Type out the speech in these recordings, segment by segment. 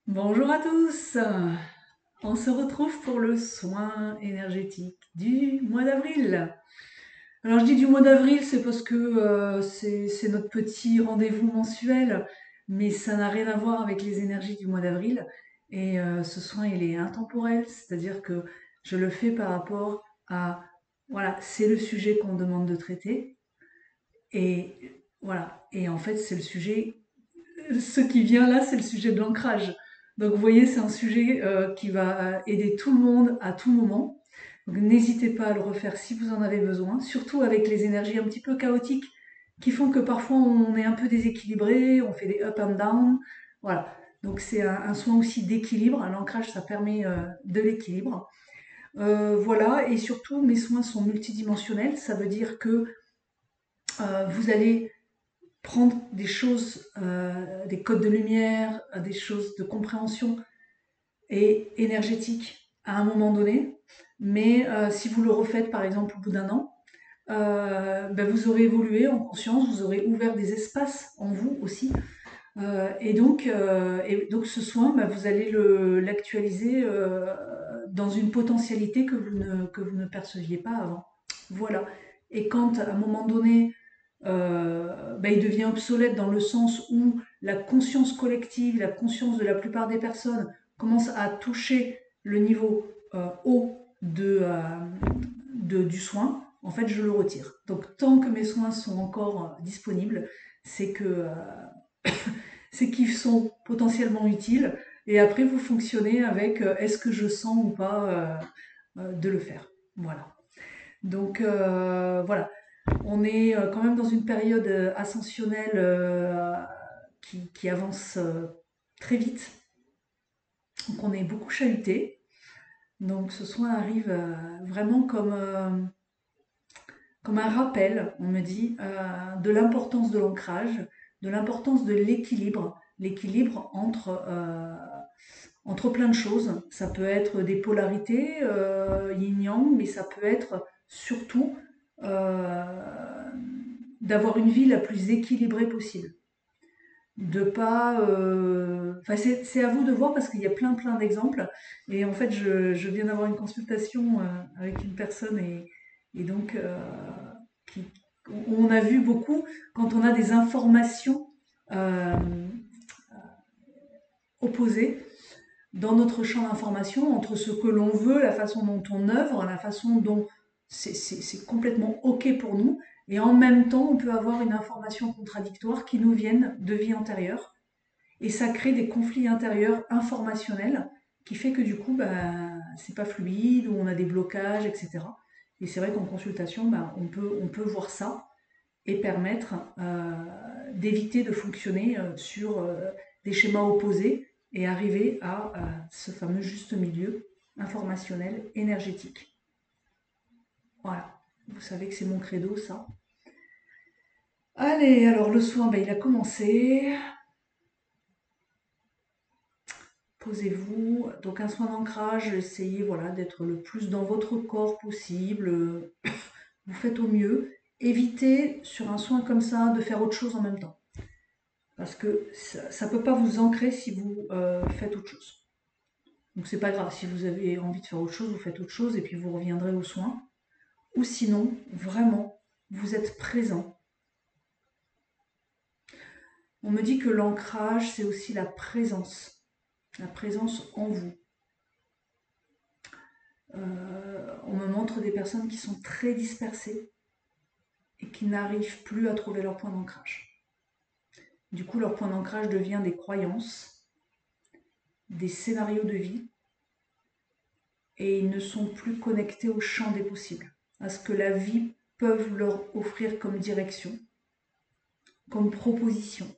Bonjour à tous. On se retrouve pour le soin énergétique du mois d'avril. Alors je dis du mois d'avril, c'est parce que c'est notre petit rendez-vous mensuel, mais ça n'a rien à voir avec les énergies du mois d'avril. Et ce soin, il est intemporel, c'est-à-dire que je le fais par rapport à, voilà, c'est le sujet qu'on me demande de traiter. Et voilà, et en fait, c'est le sujet ce qui vient là, c'est le sujet de l'ancrage. Donc vous voyez, c'est un sujet qui va aider tout le monde à tout moment. Donc n'hésitez pas à le refaire si vous en avez besoin, surtout avec les énergies un petit peu chaotiques qui font que parfois on est un peu déséquilibré, on fait des up and down. Voilà. Donc c'est un soin aussi d'équilibre. L'ancrage, ça permet de l'équilibre. Voilà, et surtout mes soins sont multidimensionnels. Ça veut dire que vous allez prendre des choses, des codes de lumière, des choses de compréhension et énergétique à un moment donné. Mais si vous le refaites par exemple au bout d'un an, ben, vous aurez évolué en conscience, vous aurez ouvert des espaces en vous aussi. Et donc ce soin, ben, vous allez l'actualiser dans une potentialité que vous ne perceviez pas avant. Voilà. Et quand à un moment donné, bah, il devient obsolète dans le sens où la conscience collective, la conscience de la plupart des personnes commence à toucher le niveau haut du soin, en fait, je le retire. Donc, tant que mes soins sont encore disponibles, c'est que c'est qu'ils sont potentiellement utiles. Et après, vous fonctionnez avec est-ce que je sens ou pas de le faire. Voilà. Donc, voilà. On est quand même dans une période ascensionnelle qui avance très vite. Donc on est beaucoup chahuté. Donc ce soin arrive vraiment comme un rappel, on me dit, de l'importance de l'ancrage, de l'importance de l'équilibre. L'équilibre entre plein de choses. Ça peut être des polarités, yin-yang, mais ça peut être surtout euh, d'avoir une vie la plus équilibrée possible. De pas. Enfin, c'est à vous de voir parce qu'il y a plein d'exemples. Et en fait, je viens d'avoir une consultation avec une personne et donc qui, on a vu beaucoup quand on a des informations euh, opposées dans notre champ d'information entre ce que l'on veut, la façon dont on œuvre, la façon dont c'est complètement OK pour nous, et en même temps, on peut avoir une information contradictoire qui nous vienne de vie antérieure, et ça crée des conflits intérieurs informationnels qui fait que du coup, bah, c'est pas fluide, ou on a des blocages, etc. Et c'est vrai qu'en consultation, bah, on peut voir ça et permettre d'éviter de fonctionner sur des schémas opposés et arriver à ce fameux juste milieu informationnel énergétique. Voilà, vous savez que c'est mon credo ça. Allez, alors le soin, ben, il a commencé. Posez-vous. Donc un soin d'ancrage, essayez voilà, d'être le plus dans votre corps possible. Vous faites au mieux. Évitez sur un soin comme ça de faire autre chose en même temps. Parce que ça ne peut pas vous ancrer si vous faites autre chose. Donc c'est pas grave, si vous avez envie de faire autre chose, vous faites autre chose et puis vous reviendrez aux soins. Ou sinon, vraiment, vous êtes présent. On me dit que l'ancrage, c'est aussi la présence en vous. On me montre des personnes qui sont très dispersées et qui n'arrivent plus à trouver leur point d'ancrage. Du coup, leur point d'ancrage devient des croyances, des scénarios de vie, et ils ne sont plus connectés au champ des possibles, à ce que la vie peut leur offrir comme direction, comme proposition.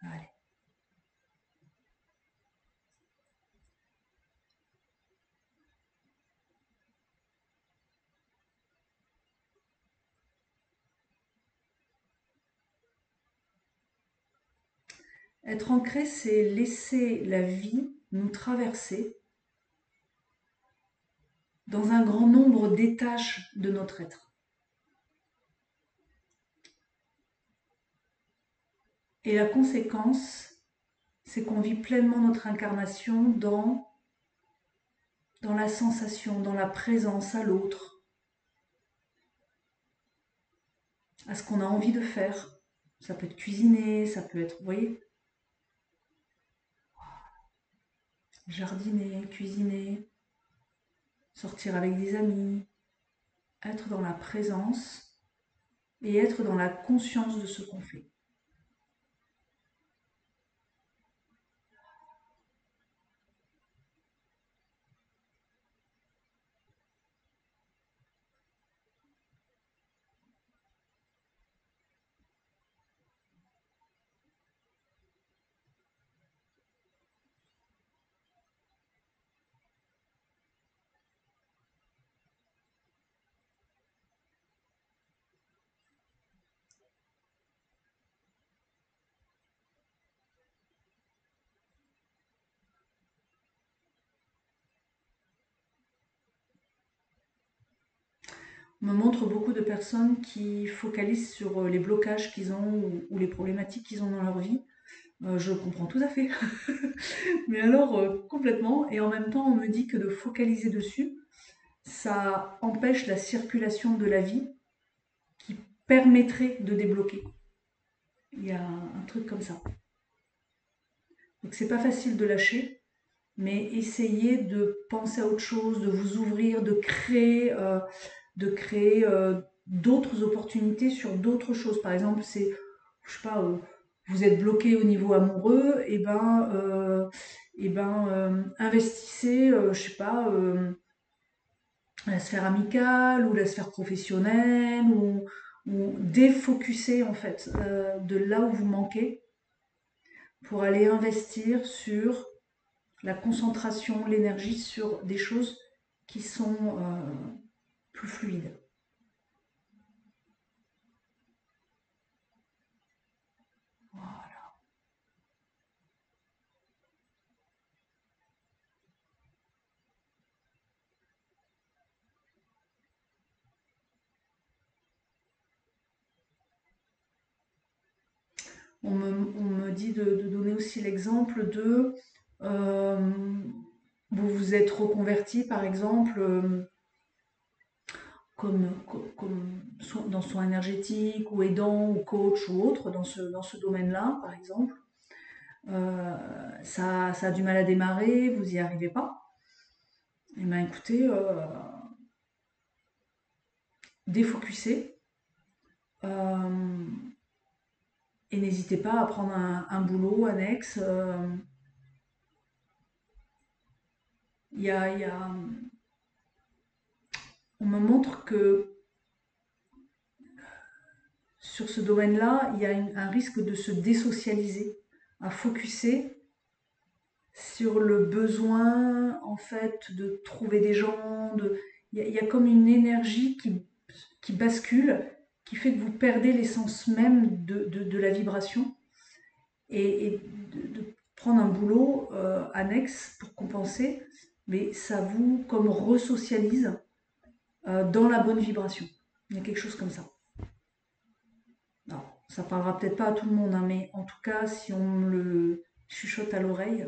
Allez. Être ancré, c'est laisser la vie nous traverser dans un grand nombre d'étages de notre être. Et la conséquence, c'est qu'on vit pleinement notre incarnation dans la sensation, dans la présence à l'autre, à ce qu'on a envie de faire. Ça peut être cuisiner, ça peut être, vous voyez, jardiner, cuisiner, sortir avec des amis, être dans la présence et être dans la conscience de ce qu'on fait. On me montre beaucoup de personnes qui focalisent sur les blocages qu'ils ont ou les problématiques qu'ils ont dans leur vie. Je comprends tout à fait. Mais alors, complètement. Et en même temps, on me dit que de focaliser dessus, ça empêche la circulation de la vie qui permettrait de débloquer. Il y a un truc comme ça. Donc c'est pas facile de lâcher, mais essayez de penser à autre chose, de vous ouvrir, de créer d'autres opportunités sur d'autres choses. Par exemple, c'est, je sais pas, vous êtes bloqué au niveau amoureux, investissez, je sais pas, la sphère amicale ou la sphère professionnelle ou défocuser en fait de là où vous manquez pour aller investir sur la concentration, l'énergie sur des choses qui sont plus fluides. On me dit de donner aussi l'exemple de euh, vous vous êtes reconverti par exemple dans soin énergétique ou aidant ou coach ou autre dans ce domaine-là par exemple. Ça a du mal à démarrer, vous n'y arrivez pas. Eh bien écoutez, défocussez euh, et n'hésitez pas à prendre un boulot annexe. Il y a, on me montre que sur ce domaine-là, il y a un risque de se désocialiser, à focuser sur le besoin en fait de trouver des gens. Il y a comme une énergie qui bascule, qui fait que vous perdez l'essence même de la vibration et de prendre un boulot annexe pour compenser, mais ça vous comme resocialise dans la bonne vibration. Il y a quelque chose comme ça. Alors, ça parlera peut-être pas à tout le monde, hein, mais en tout cas, si on me le chuchote à l'oreille,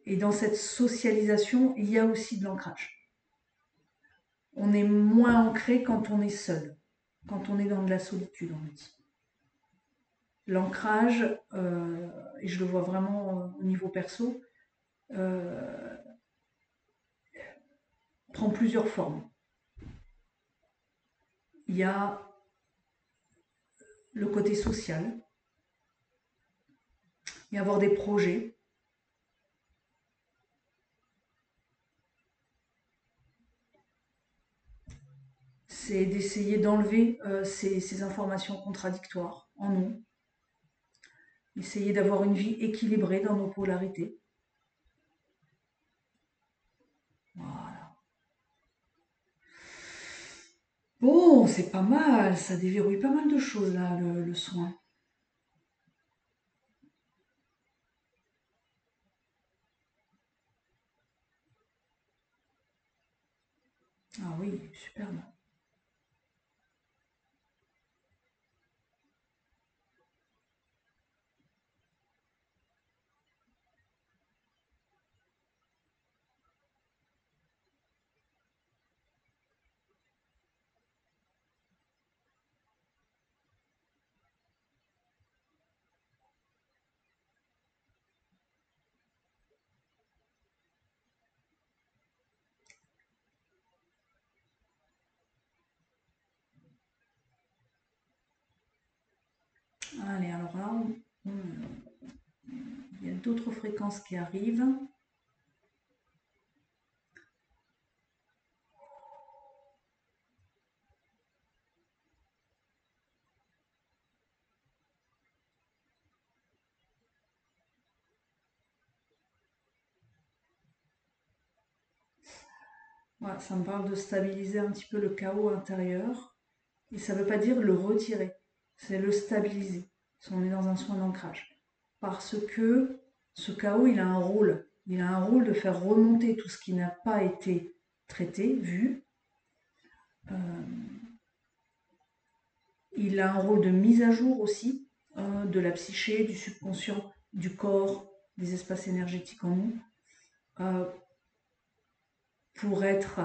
et dans cette socialisation, il y a aussi de l'ancrage. On est moins ancré quand on est seul, quand on est dans de la solitude, on me dit. L'ancrage, et je le vois vraiment au niveau perso, euh, prend plusieurs formes. Il y a le côté social, il y a avoir des projets, c'est d'essayer d'enlever ces informations contradictoires en nous, essayer d'avoir une vie équilibrée dans nos polarités. Voilà. Bon, c'est pas mal, ça déverrouille pas mal de choses là, le soin. Ah oui, superbe. Allez, alors là, il y a d'autres fréquences qui arrivent. Voilà, ça me parle de stabiliser un petit peu le chaos intérieur. Et ça ne veut pas dire le retirer, c'est le stabiliser, si on est dans un soin d'ancrage. Parce que ce chaos, il a un rôle. Il a un rôle de faire remonter tout ce qui n'a pas été traité, vu. Euh, il a un rôle de mise à jour aussi, de la psyché, du subconscient, du corps, des espaces énergétiques en nous, euh, pour être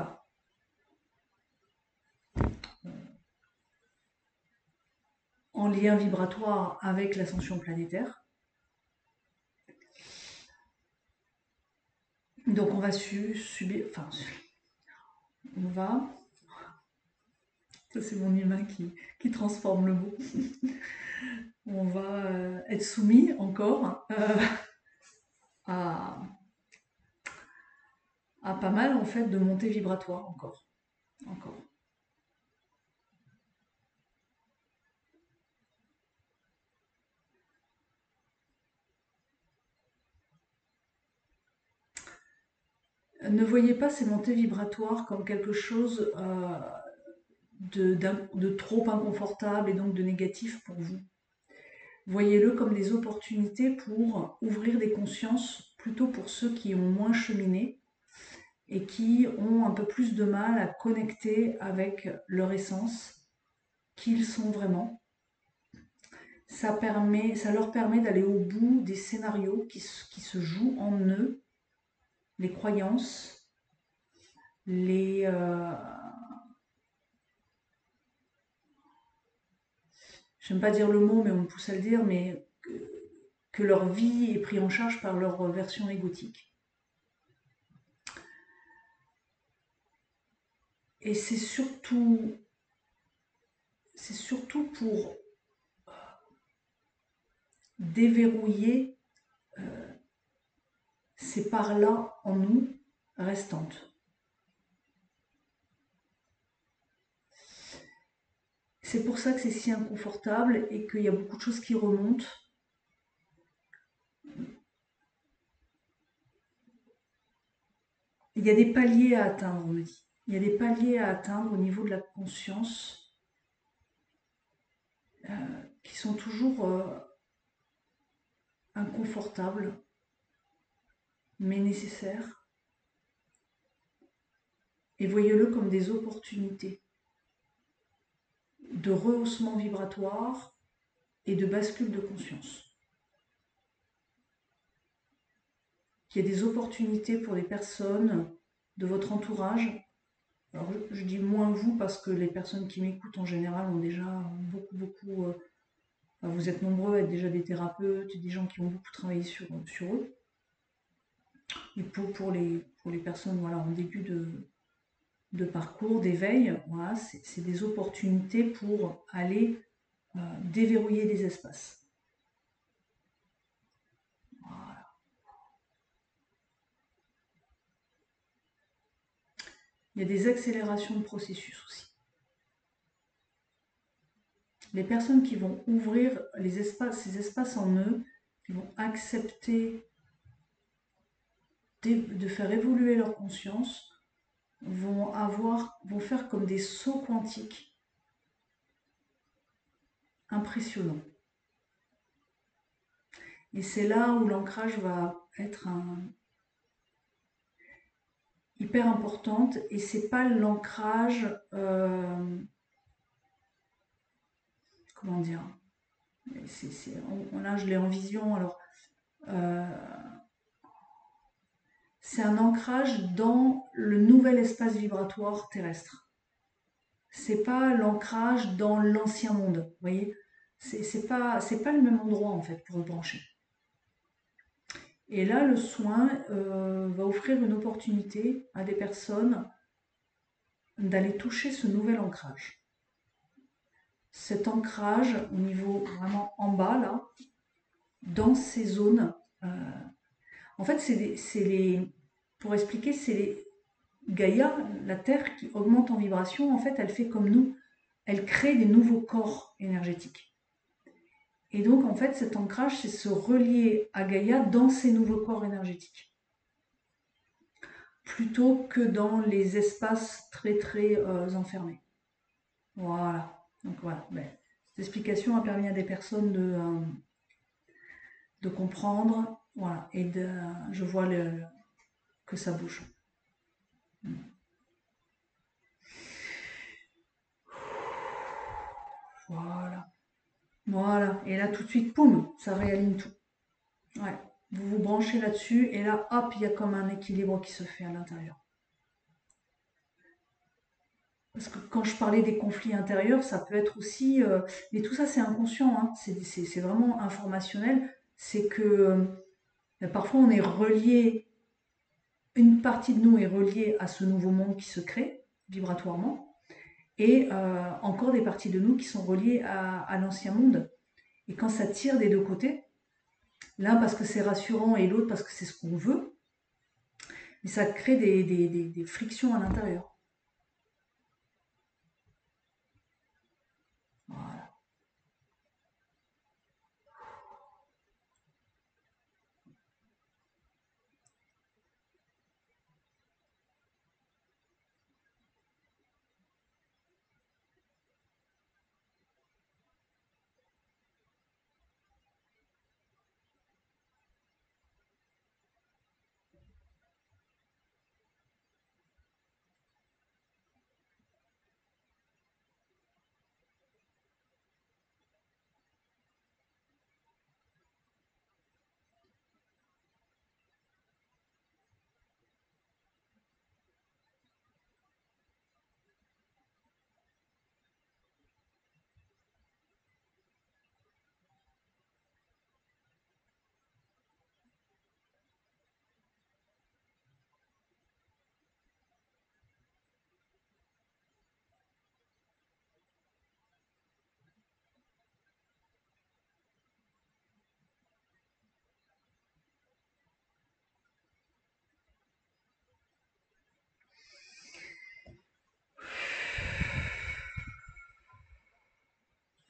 en lien vibratoire avec l'ascension planétaire. Donc on va subir, enfin, on va, ça c'est mon humain qui transforme le mot, on va être soumis encore à, à pas mal en fait de montées vibratoires encore. Ne voyez pas ces montées vibratoires comme quelque chose de trop inconfortable et donc de négatif pour vous. Voyez-le comme des opportunités pour ouvrir des consciences, plutôt pour ceux qui ont moins cheminé et qui ont un peu plus de mal à connecter avec leur essence, qui ils sont vraiment. Ça leur permet d'aller au bout des scénarios qui se jouent en eux, les croyances, les... j'aime pas dire le mot, mais on me pousse à le dire, mais que leur vie est prise en charge par leur version égotique. Et c'est surtout pour déverrouiller ces parts-là en nous restantes. C'est pour ça que c'est si inconfortable et qu'il y a beaucoup de choses qui remontent. Il y a des paliers à atteindre, on me dit. Il y a des paliers à atteindre au niveau de la conscience qui sont toujours inconfortables, mais nécessaires. Et voyez-le comme des opportunités de rehaussement vibratoire et de bascule de conscience. Il y a des opportunités pour les personnes de votre entourage. Alors je dis moins vous parce que les personnes qui m'écoutent en général ont déjà beaucoup enfin, vous êtes nombreux à être déjà des thérapeutes, des gens qui ont beaucoup travaillé sur eux. Et pour les personnes voilà, en début de parcours, d'éveil, voilà, c'est des opportunités pour aller déverrouiller des espaces. Voilà. Il y a des accélérations de processus aussi. Les personnes qui vont ouvrir ces espaces en eux, qui vont accepter de faire évoluer leur conscience, vont faire comme des sauts quantiques impressionnants. Et c'est là où l'ancrage va être hyper importante. Et c'est pas l'ancrage, comment dire, là je l'ai en vision. Alors, c'est un ancrage dans le nouvel espace vibratoire terrestre. C'est pas l'ancrage dans l'ancien monde, vous voyez. C'est pas le même endroit en fait pour se brancher. Et là, le soin va offrir une opportunité à des personnes d'aller toucher ce nouvel ancrage. cet ancrage au niveau vraiment en bas, là, dans ces zones. euh, En fait, pour expliquer, c'est les Gaïa, la Terre qui augmente en vibration. En fait, elle fait comme nous. Elle crée des nouveaux corps énergétiques. Et donc, en fait, cet ancrage, c'est se relier à Gaïa dans ces nouveaux corps énergétiques. Plutôt que dans les espaces très, très enfermés. Voilà. Donc voilà. Ben, cette explication a permis à des personnes de comprendre. Voilà. Et je vois que ça bouge. Voilà. Voilà. Et là, tout de suite, poum, ça réaligne tout. Ouais. Vous vous branchez là-dessus et là, hop, il y a comme un équilibre qui se fait à l'intérieur. Parce que quand je parlais des conflits intérieurs, ça peut être aussi, mais tout ça c'est inconscient, hein, c'est vraiment informationnel. C'est que parfois on est relié, une partie de nous est reliée à ce nouveau monde qui se crée vibratoirement, et encore des parties de nous qui sont reliées à l'ancien monde. Et quand ça tire des deux côtés, l'un parce que c'est rassurant et l'autre parce que c'est ce qu'on veut, et ça crée des frictions à l'intérieur. Voilà.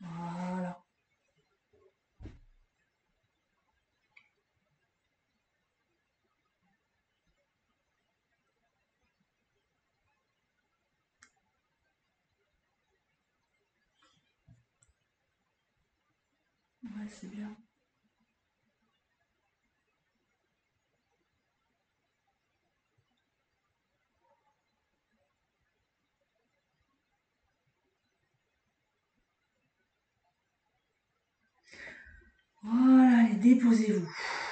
Voilà. Ouais, c'est bien. Voilà, allez, déposez-vous.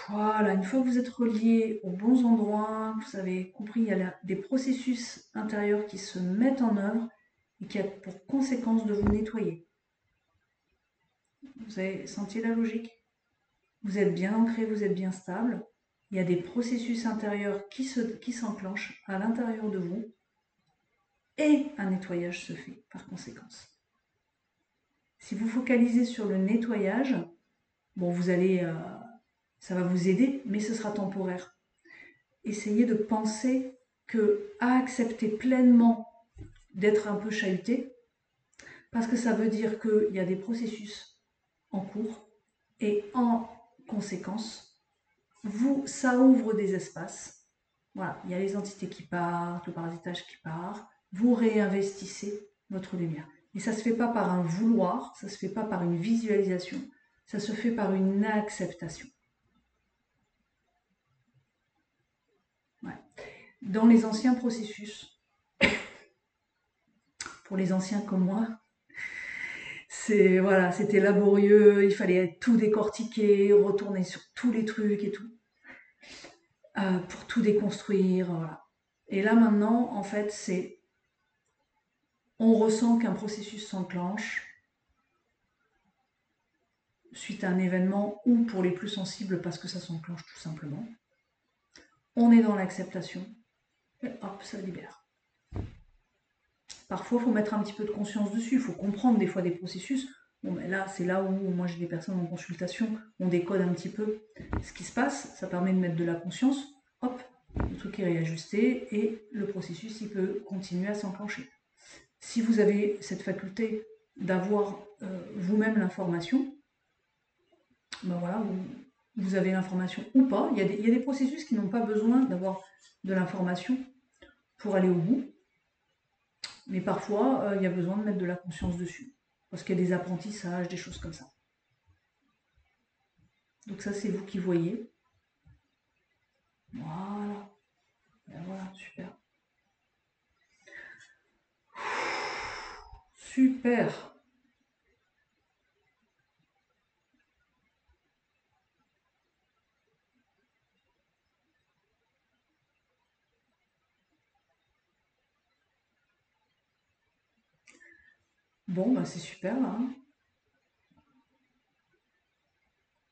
Voilà, une fois que vous êtes reliés aux bons endroits, vous avez compris, il y a des processus intérieurs qui se mettent en œuvre et qui a pour conséquence de vous nettoyer. Vous avez senti la logique? Vous êtes bien ancré, vous êtes bien stable. Il y a des processus intérieurs qui s'enclenchent à l'intérieur de vous et un nettoyage se fait par conséquence. Si vous focalisez sur le nettoyage, bon, ça va vous aider, mais ce sera temporaire. Essayez de penser à accepter pleinement d'être un peu chahuté, parce que ça veut dire qu'il y a des processus en cours, et en conséquence, ça ouvre des espaces. Voilà, il y a les entités qui partent, le parasitage qui part, vous réinvestissez votre lumière. Et ça ne se fait pas par un vouloir, ça ne se fait pas par une visualisation, ça se fait par une acceptation. Ouais. Dans les anciens processus, pour les anciens comme moi, voilà, c'était laborieux, il fallait tout décortiquer, retourner sur tous les trucs et tout, pour tout déconstruire, voilà. Et là maintenant, en fait, on ressent qu'un processus s'enclenche suite à un événement ou pour les plus sensibles parce que ça s'enclenche tout simplement. On est dans l'acceptation et hop, ça libère. Parfois, il faut mettre un petit peu de conscience dessus, il faut comprendre des fois des processus. Bon, ben là, c'est là où moi j'ai des personnes en consultation, on décode un petit peu ce qui se passe, ça permet de mettre de la conscience, hop, le truc est réajusté et le processus il peut continuer à s'enclencher. Si vous avez cette faculté d'avoir vous-même l'information, ben voilà, vous avez l'information ou pas. Il y a des processus qui n'ont pas besoin d'avoir de l'information pour aller au bout, mais parfois il y a besoin de mettre de la conscience dessus, parce qu'il y a des apprentissages, des choses comme ça. Donc ça, c'est vous qui voyez. Voilà. Et voilà, super. Super. Bon, bah c'est super là, hein.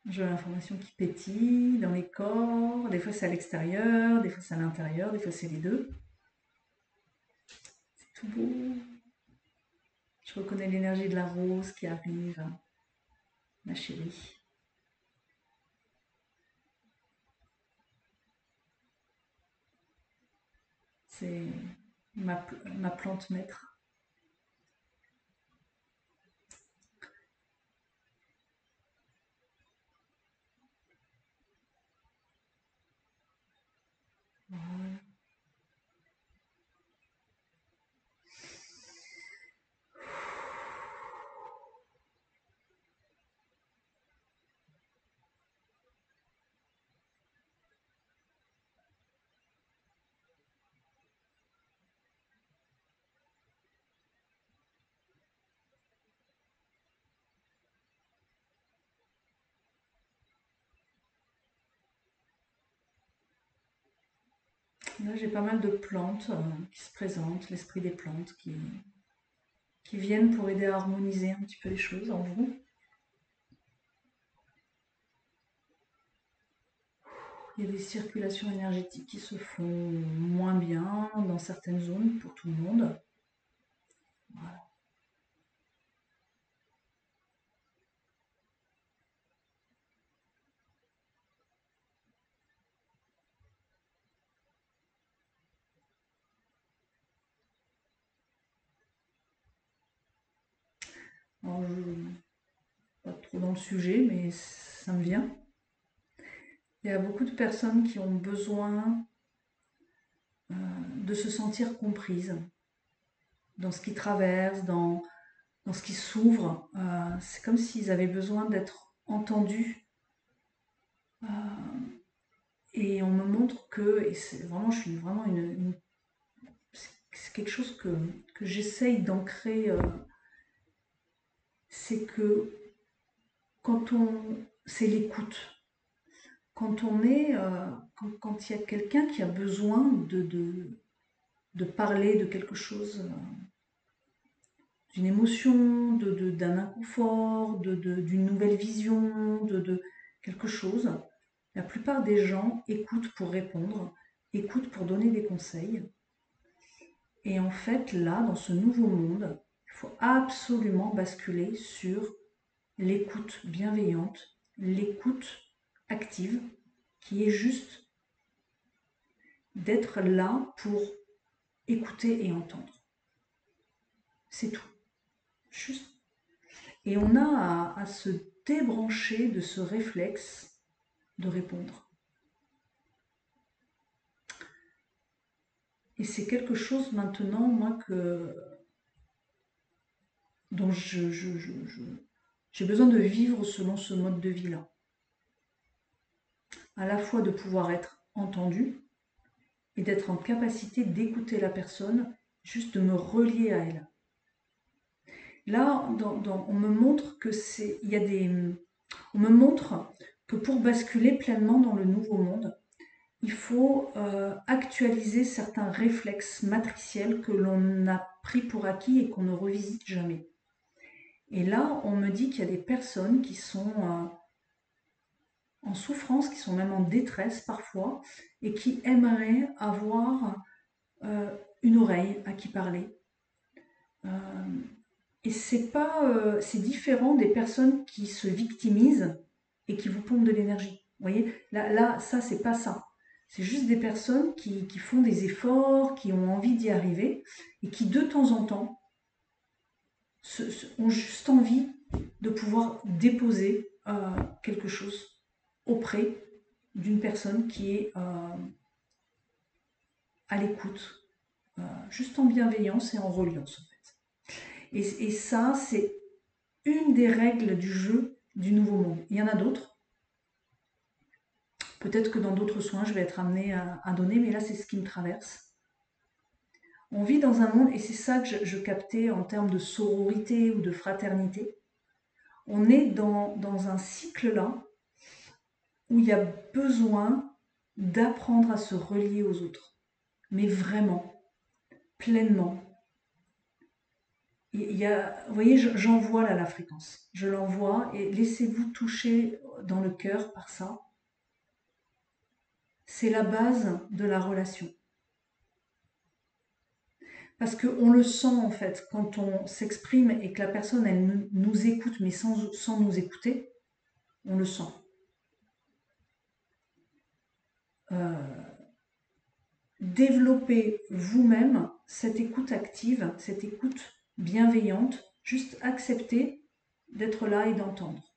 J'ai l'information qui pétille dans les corps. Des fois c'est à l'extérieur, des fois c'est à l'intérieur, des fois c'est les deux. C'est tout beau. Je reconnais l'énergie de la rose qui arrive, ma chérie. C'est ma plante maître. Voilà. Là j'ai pas mal de plantes qui se présentent, l'esprit des plantes qui viennent pour aider à harmoniser un petit peu les choses en vous. Il y a des circulations énergétiques qui se font moins bien dans certaines zones pour tout le monde. Voilà. Alors, pas trop dans le sujet, mais ça me vient. Il y a beaucoup de personnes qui ont besoin de se sentir comprises dans ce qui traverse, dans ce qui s'ouvre. C'est comme s'ils avaient besoin d'être entendus. Et on me montre que, et c'est vraiment, je suis vraiment c'est quelque chose que j'essaye d'ancrer, c'est que c'est l'écoute. Quand on est, quand il y a quelqu'un qui a besoin de parler de quelque chose, d'une émotion, d'un inconfort, d'une nouvelle vision, de quelque chose, la plupart des gens écoutent pour répondre, écoutent pour donner des conseils. Et en fait, là, dans ce nouveau monde, il faut absolument basculer sur l'écoute bienveillante, l'écoute active, qui est juste d'être là pour écouter et entendre. C'est tout. Juste. Et on a à se débrancher de ce réflexe de répondre. Et c'est quelque chose maintenant, moi, dont j'ai besoin de vivre selon ce mode de vie-là. À la fois de pouvoir être entendu et d'être en capacité d'écouter la personne, juste de me relier à elle. Là, on me montre que on me montre que pour basculer pleinement dans le nouveau monde, il faut actualiser certains réflexes matriciels que l'on a pris pour acquis et qu'on ne revisite jamais. Et là, on me dit qu'il y a des personnes qui sont en souffrance, qui sont même en détresse parfois, et qui aimeraient avoir une oreille à qui parler, Et c'est pas, c'est différent des personnes qui se victimisent et qui vous pompent de l'énergie. Vous voyez, là, ça, c'est pas ça. C'est juste des personnes qui font des efforts, qui ont envie d'y arriver et qui, de temps en temps, ont juste envie de pouvoir déposer quelque chose auprès d'une personne qui est à l'écoute, juste en bienveillance et en reliance en fait. Et ça, c'est une des règles du jeu du nouveau monde. Il y en a d'autres. Peut-être que dans d'autres soins, je vais être amenée à donner, mais là, c'est ce qui me traverse. On vit dans un monde, et c'est ça que je captais en termes de sororité ou de fraternité. On est dans un cycle là où il y a besoin d'apprendre à se relier aux autres. Mais vraiment, pleinement. Vous voyez, j'envoie là la fréquence. Je l'envoie et laissez-vous toucher dans le cœur par ça. C'est la base de la relation. Parce qu'on le sent en fait, quand on s'exprime et que la personne, elle nous écoute, mais sans nous écouter, on le sent. Développez vous-même cette écoute active, cette écoute bienveillante, juste accepter d'être là et d'entendre.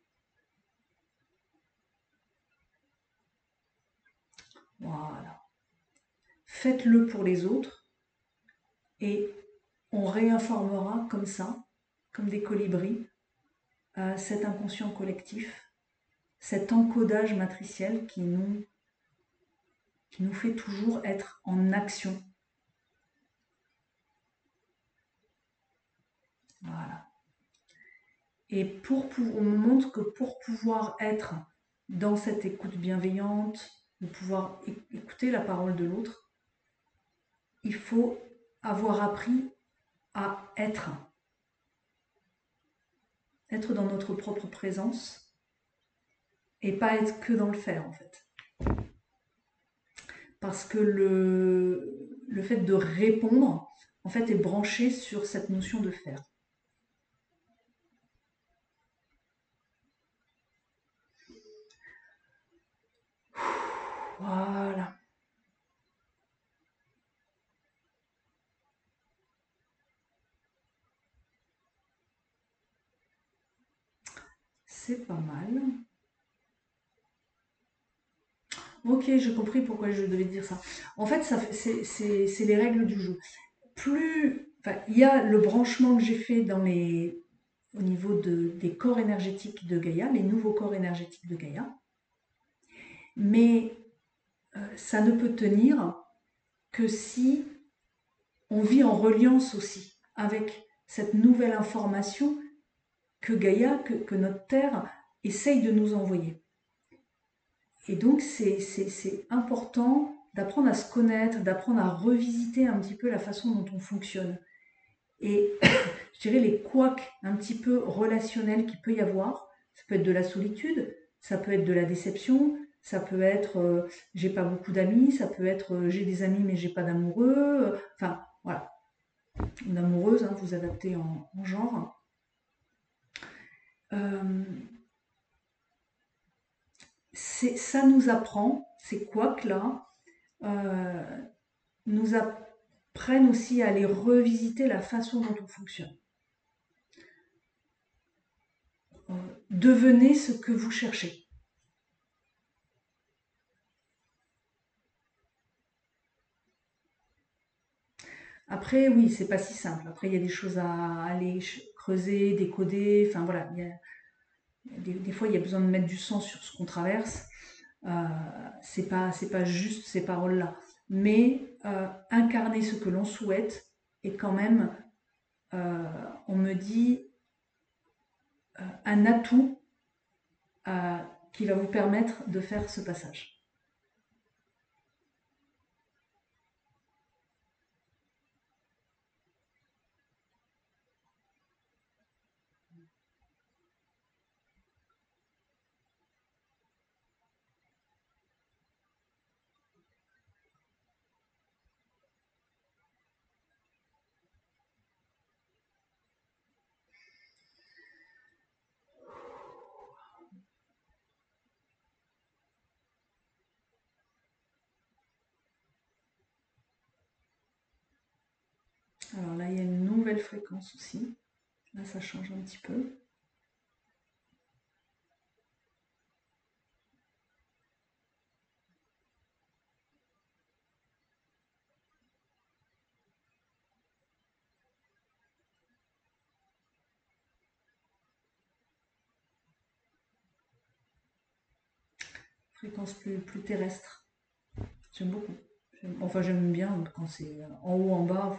Voilà. Faites-le pour les autres et on réinformera comme ça, comme des colibris, cet inconscient collectif, cet encodage matriciel qui nous fait toujours être en action. Voilà. Et on me montre que pour pouvoir être dans cette écoute bienveillante, de pouvoir écouter la parole de l'autre, il faut avoir appris à être. Être dans notre propre présence et pas être que dans le faire en fait. Parce que le fait de répondre, en fait, est branché sur cette notion de faire. Voilà. C'est pas mal. Ok, j'ai compris pourquoi je devais dire ça. En fait, c'est les règles du jeu. Il y a le branchement que j'ai fait au niveau des corps énergétiques de Gaïa, les nouveaux corps énergétiques de Gaïa. Mais ça ne peut tenir que si on vit en reliance aussi avec cette nouvelle information que Gaïa, que notre Terre essaye de nous envoyer. Et donc c'est important d'apprendre à se connaître, d'apprendre à revisiter un petit peu la façon dont on fonctionne. Et je dirais les couacs un petit peu relationnels qu'il peut y avoir, ça peut être de la solitude, ça peut être de la déception, ça peut être j'ai pas beaucoup d'amis, ça peut être j'ai des amis mais j'ai pas d'amoureux, enfin voilà, une amoureuse, hein, vous adaptez en genre. Ça nous apprend, ces couacs-là, nous apprennent aussi à aller revisiter la façon dont on fonctionne. Devenez ce que vous cherchez. Après, oui, c'est pas si simple. Après, il y a des choses à aller creuser, décoder. Enfin voilà, des fois, il y a besoin de mettre du sens sur ce qu'on traverse. C'est pas juste ces paroles-là. Mais incarner ce que l'on souhaite est quand même, on me dit, un atout qui va vous permettre de faire ce passage. Alors là, il y a une nouvelle fréquence aussi. Là, ça change un petit peu. Fréquence plus terrestre. J'aime beaucoup. Enfin, j'aime bien quand c'est en haut, en bas.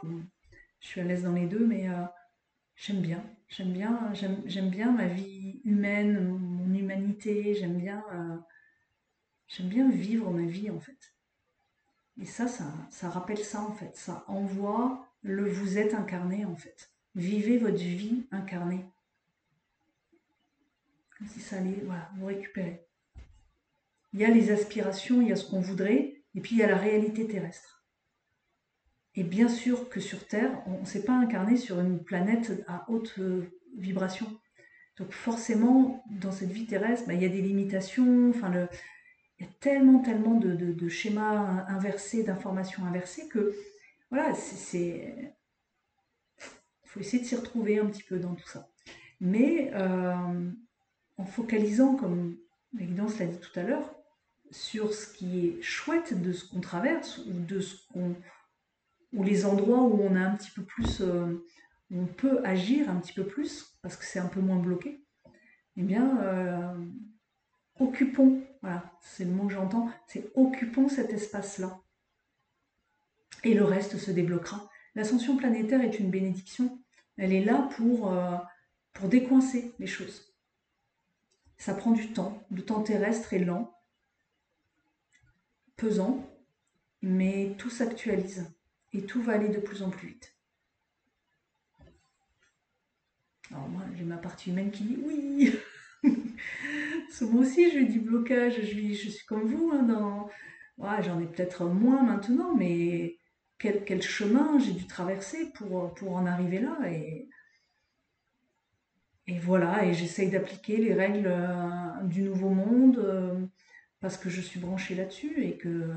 Je suis à l'aise dans les deux, mais j'aime bien. J'aime bien ma vie humaine, mon humanité. J'aime bien vivre ma vie en fait. Et ça rappelle ça en fait. Ça envoie le vous êtes incarné en fait. Vivez votre vie incarnée. Comme si ça allait, voilà, vous récupérer. Il y a les aspirations, il y a ce qu'on voudrait, et puis il y a la réalité terrestre. Et bien sûr que sur Terre, on ne s'est pas incarné sur une planète à haute vibration. Donc forcément, dans cette vie terrestre, bah, il y a des limitations, enfin, il y a tellement de schémas inversés, d'informations inversées que voilà, il faut essayer de s'y retrouver un petit peu dans tout ça. Mais en focalisant, comme la guidance l'a dit tout à l'heure, sur ce qui est chouette de ce qu'on traverse ou de ce qu'on ou les endroits où on a un petit peu plus où on peut agir un petit peu plus parce que c'est un peu moins bloqué, eh bien occupons, voilà, c'est le mot que j'entends, c'est occupons cet espace-là et le reste se débloquera. L'ascension planétaire est une bénédiction, elle est là pour décoincer les choses. Ça prend du temps, le temps terrestre est lent, pesant, mais tout s'actualise et tout va aller de plus en plus vite. Alors moi, j'ai ma partie humaine qui dit oui. Parce que moi aussi, j'ai eu du blocage. Je suis comme vous. Hein, ouais, j'en ai peut-être moins maintenant, mais quel chemin j'ai dû traverser pour en arriver là. Et voilà, et j'essaye d'appliquer les règles du nouveau monde parce que je suis branchée là-dessus et que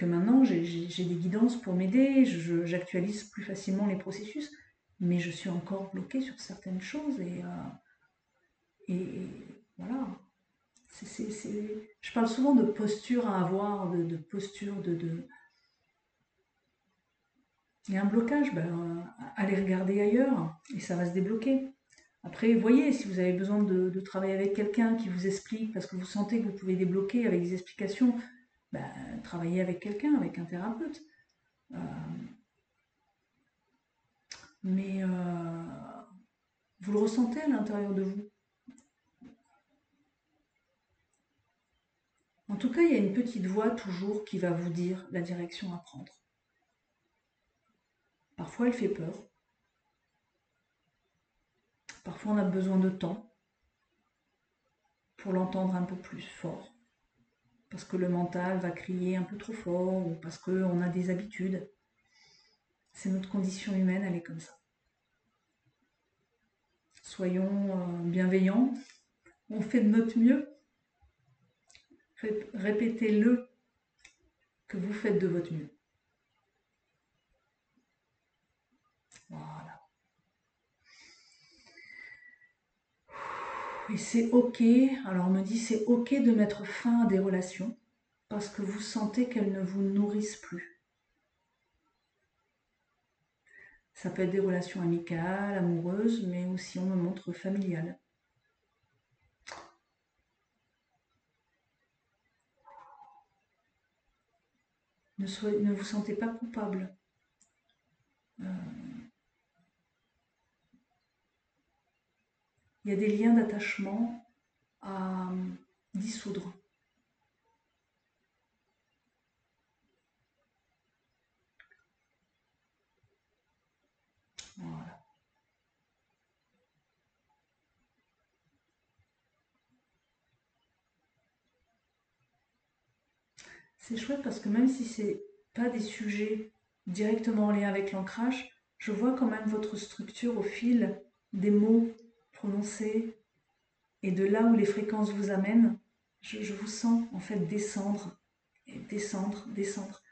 maintenant j'ai des guidances pour m'aider. J'actualise plus facilement les processus, mais je suis encore bloquée sur certaines choses et voilà. Je parle souvent de posture à avoir, de posture, Il y a un blocage, ben, allez regarder ailleurs et ça va se débloquer. Après, voyez, si vous avez besoin de travailler avec quelqu'un qui vous explique, parce que vous sentez que vous pouvez débloquer avec des explications, ben, travaillez avec quelqu'un, avec un thérapeute. Euh, mais vous le ressentez à l'intérieur de vous. En tout cas, il y a une petite voix toujours qui va vous dire la direction à prendre. Parfois, elle fait peur. Parfois, on a besoin de temps pour l'entendre un peu plus fort. Parce que le mental va crier un peu trop fort ou parce qu'on a des habitudes. C'est notre condition humaine, elle est comme ça. Soyons bienveillants, on fait de notre mieux. Répétez-le que vous faites de votre mieux. Voilà. Et c'est ok, alors on me dit c'est ok de mettre fin à des relations parce que vous sentez qu'elles ne vous nourrissent plus. Ça peut être des relations amicales, amoureuses, mais aussi on me montre familiales. Ne vous sentez pas coupable. Euh, Il y a des liens d'attachement à dissoudre. Voilà. C'est chouette parce que même si c'est pas des sujets directement en lien avec l'ancrage, je vois quand même votre structure au fil des mots prononcés et de là où les fréquences vous amènent. Je vous sens en fait descendre, et descendre, descendre.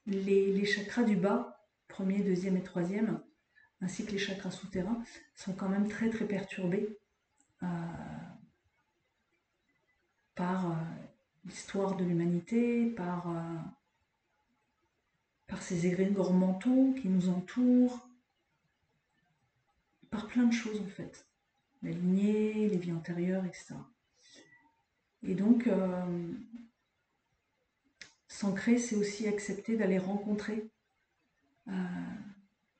Les chakras du bas premier, deuxième et troisième, ainsi que les chakras souterrains, sont quand même très très perturbés euh, par l'histoire de l'humanité, par ces égrégores mentaux qui nous entourent, par plein de choses en fait. La lignée, les vies antérieures, etc. Et donc, s'ancrer, c'est aussi accepter d'aller rencontrer euh,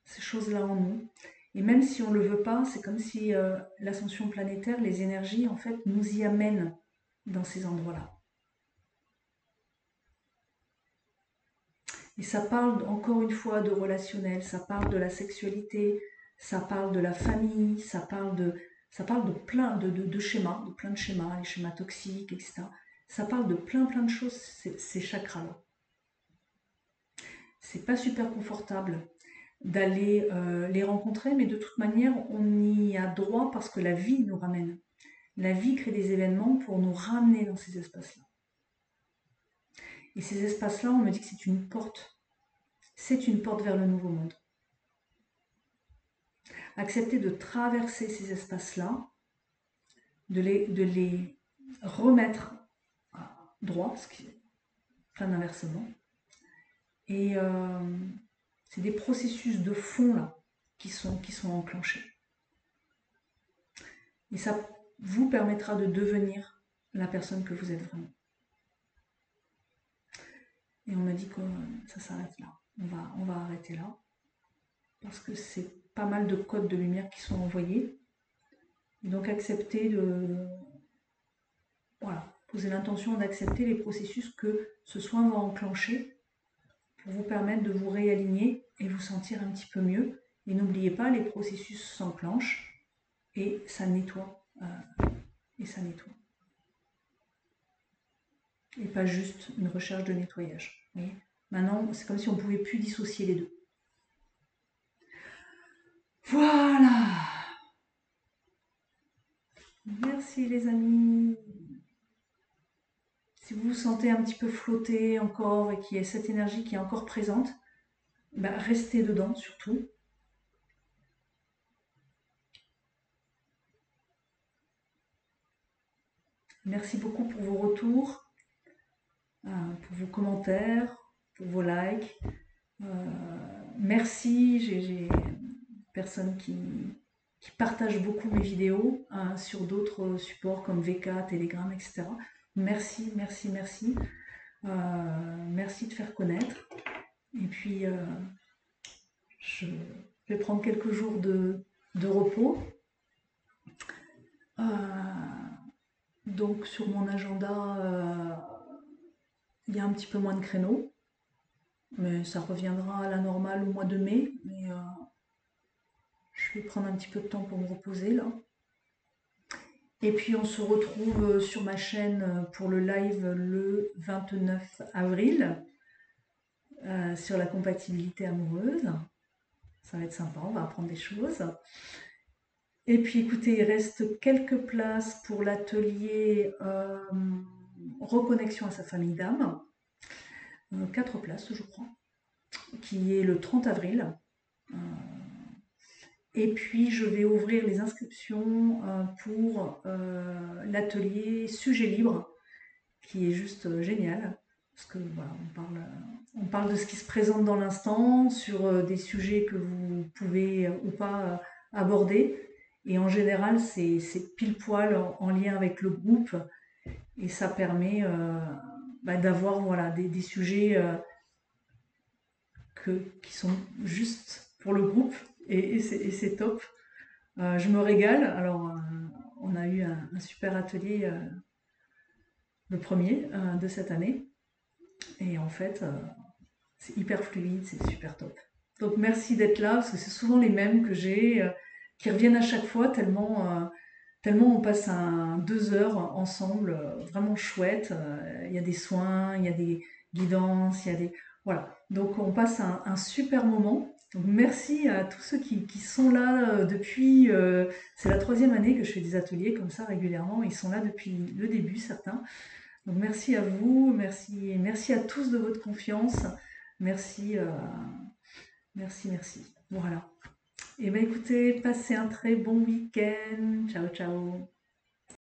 ces choses-là en nous. Et même si on ne le veut pas, c'est comme si l'ascension planétaire, les énergies, en fait, nous y amènent dans ces endroits-là. Et ça parle encore une fois de relationnel, ça parle de la sexualité, ça parle de la famille, ça parle de plein de schémas, de plein de schémas, les schémas toxiques, etc. Ça parle de plein de choses, ces chakras-là. C'est pas super confortable d'aller les rencontrer, mais de toute manière, on y a droit parce que la vie nous ramène. La vie crée des événements pour nous ramener dans ces espaces-là. Et ces espaces-là, on me dit que c'est une porte. C'est une porte vers le nouveau monde. Accepter de traverser ces espaces-là, de les remettre droit, ce qui est plein d'inversement. Et c'est des processus de fond là qui sont enclenchés. Et ça vous permettra de devenir la personne que vous êtes vraiment. Et on me dit que ça s'arrête là. On va arrêter là. Parce que c'est pas mal de codes de lumière qui sont envoyés. Et donc accepter de... Voilà, poser l'intention d'accepter les processus que ce soin va enclencher pour vous permettre de vous réaligner et vous sentir un petit peu mieux. Et n'oubliez pas, les processus s'enclenchent et ça nettoie. Et ça nettoie. Et pas juste une recherche de nettoyage. Vous voyez, maintenant, c'est comme si on ne pouvait plus dissocier les deux. Voilà. Merci les amis. Si vous vous sentez un petit peu flotté encore et qu'il y a cette énergie qui est encore présente, bah restez dedans surtout. Merci beaucoup pour vos retours, pour vos commentaires, pour vos likes. Merci, j'ai des personnes qui partagent beaucoup mes vidéos sur d'autres supports comme VK, Telegram, etc. Merci, merci, merci. Merci de faire connaître. Et puis, je vais prendre quelques jours de repos. Donc, sur mon agenda, il y a un petit peu moins de créneaux. Mais ça reviendra à la normale au mois de mai. Mais je vais prendre un petit peu de temps pour me reposer là. Et puis on se retrouve sur ma chaîne pour le live le 29 avril sur la compatibilité amoureuse. Ça va être sympa, on va apprendre des choses. Et puis écoutez, il reste quelques places pour l'atelier Reconnexion à sa famille d'âme. 4 places je crois, qui est le 30 avril. Et puis je vais ouvrir les inscriptions pour l'atelier Sujet libre, qui est juste génial. Parce que voilà, on parle de ce qui se présente dans l'instant, sur des sujets que vous pouvez ou pas aborder. Et en général, c'est pile poil en lien avec le groupe. Et ça permet d'avoir voilà, des sujets qui sont juste pour le groupe. Et c'est top. Je me régale. Alors, on a eu un super atelier, le premier de cette année. Et en fait, c'est hyper fluide, c'est super top. Donc merci d'être là, parce que c'est souvent les mêmes que j'ai, qui reviennent à chaque fois, tellement on passe 2 heures ensemble, vraiment chouette. Il y a des soins, il y a des guidances, il y a des... Voilà, donc on passe un super moment. Donc merci à tous ceux qui sont là depuis... c'est la 3e année que je fais des ateliers comme ça régulièrement. Ils sont là depuis le début, certains. Donc merci à vous, merci à tous de votre confiance. Merci Merci, merci. Voilà. Et ben écoutez, passez un très bon week-end. Ciao, ciao.